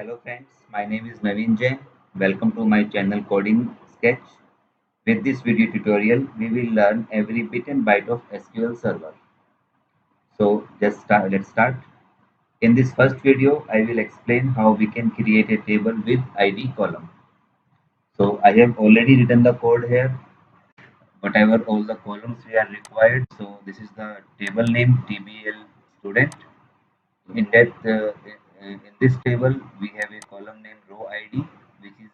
Hello friends, my name is Naveen Jain. Welcome to my channel Coding Sketch. With this video tutorial, we will learn every bit and byte of SQL Server. So let's start. In this first video, I will explain how we can create a table with ID column. So I have already written the code here, whatever all the columns we are required. So this is the table name TBL student. In this table, we have a column named row ID, which is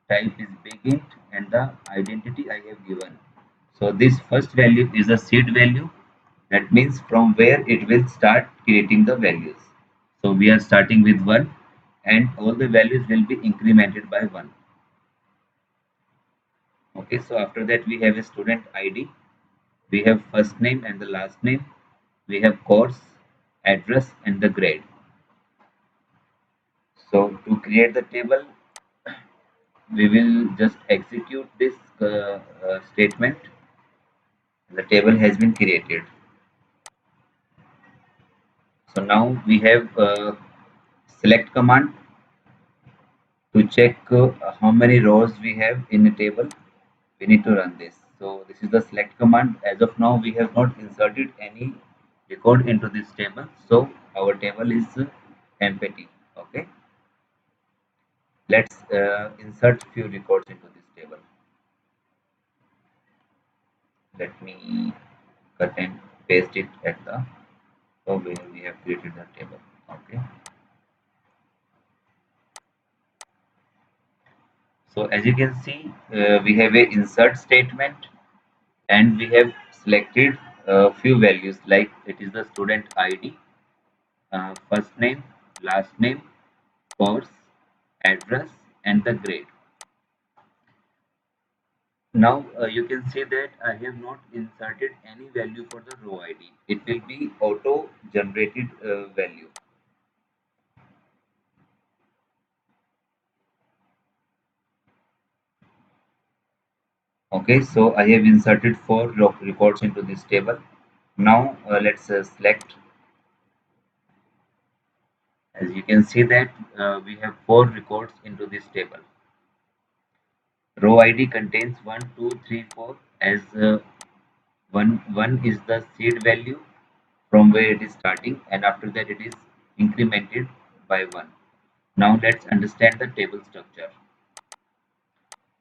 type is big int, and the identity I have given. So this first value is a seed value. That means from where it will start creating the values. So we are starting with 1, and all the values will be incremented by 1. Okay, so after that we have a student ID. We have first name and the last name. We have course, address, and the grade. So to create the table, we will just execute this statement. The table has been created. So now we have select command to check how many rows we have in a table. We need to run this. So this is the select command. As of now, we have not inserted any record into this table. So our table is empty. Okay. Let's insert few records into this table. Let me cut and paste it at the where we have created the table. Okay. So as you can see, we have a insert statement, and we have selected a few values like it is the student ID, first name, last name, course, address, and the grade. Now you can see that I have not inserted any value for the row ID. It will be auto generated value. Okay, so I have inserted four records into this table. Now let's select. As you can see that we have four records into this table. Row ID contains 1, 2, 3, 4. As one is the seed value from where it is starting, and after that it is incremented by 1. Now let's understand the table structure.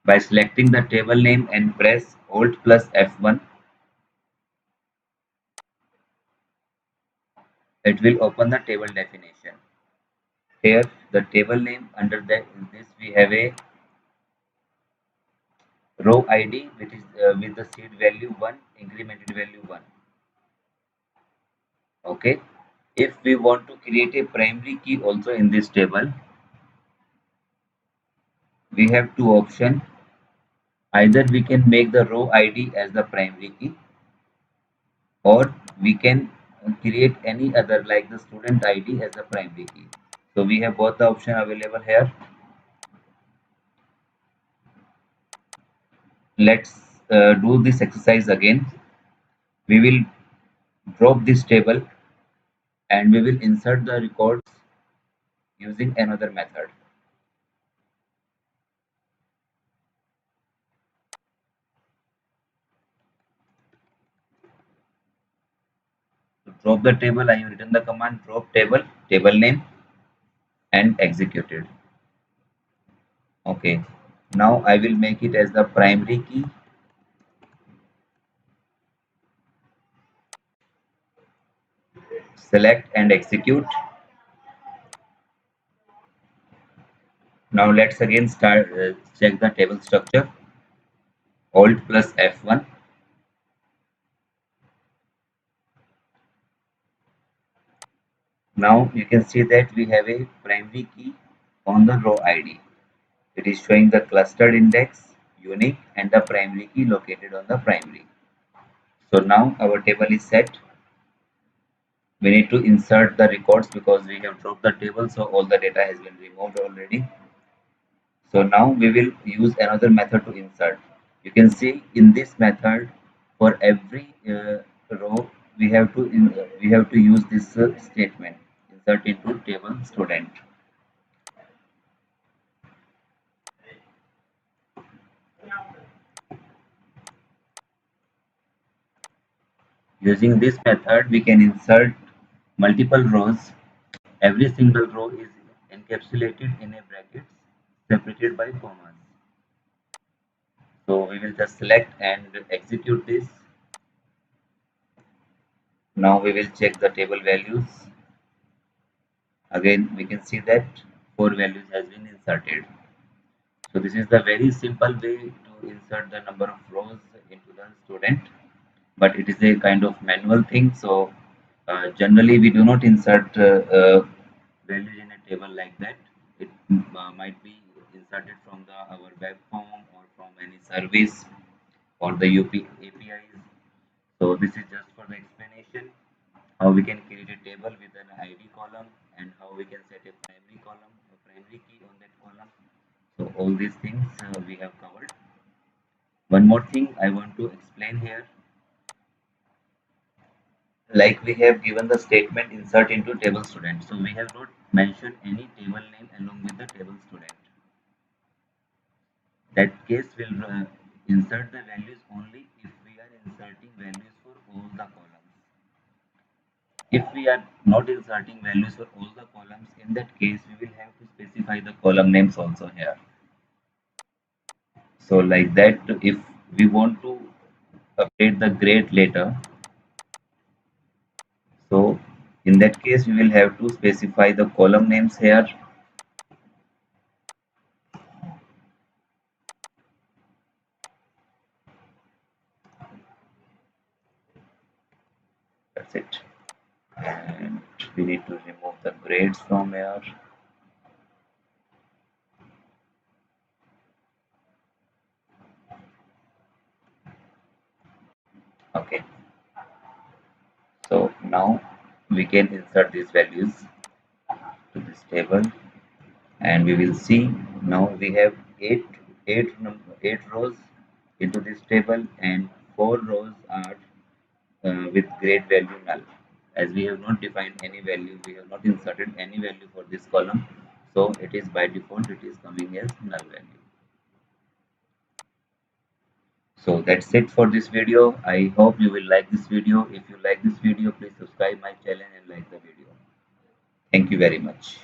By selecting the table name and press Alt plus F1, it will open the table definition. Here the table name, under this we have a row ID which is with the seed value 1, incremented value 1. Okay. If we want to create a primary key also in this table, we have two options. Either we can make the row ID as the primary key, or we can create any other like the student ID as the primary key. So we have both the option available here. Let's do this exercise again. We will drop this table and we will insert the records using another method. To drop the table, I have written the command drop table, table name, and executed. Okay. Now I will make it as the primary key. Select and execute. Now let's again start check the table structure. Alt plus F1. Now you can see that we have a primary key on the row ID. It is showing the clustered index, unique, and the primary key located on the primary. So now our table is set. We need to insert the records because we have dropped the table, so all the data has been removed already. So now we will use another method to insert. You can see in this method, for every row we have to use this statement, insert into table student. Using this method, we can insert multiple rows. Every single row is encapsulated in a brackets separated by commas. So we will just select and execute this. Now we will check the table values. Again, we can see that four values has been inserted. So this is the very simple way to insert the number of rows into the student, but it is a kind of manual thing. So generally we do not insert values in a table like that. It might be inserted from our web form or from any service or the APIs. So this is just for the explanation how we can create a table with an ID column and how we can set a primary column, a primary key on that column. So all these things we have covered. One more thing I want to explain here, like we have given the statement insert into table student. So we have not mentioned any table name along with the table student. That case will insert the values only if we are inserting values for all the columns. If we are not inserting values for all the columns, in that case we will have to specify the column names also here. So like that, if we want to update the grade later, so in that case we will have to specify the column names here. That's it. And we need to remove the grades from here. Okay, so now we can insert these values to this table, and we will see now we have eight rows into this table, and four rows are with grade value null. As we have not defined any value, we have not inserted any value for this column, so it is by default it is coming as null value. So that's it for this video. I hope you will like this video. If you like this video, please subscribe my channel and like the video. Thank you very much.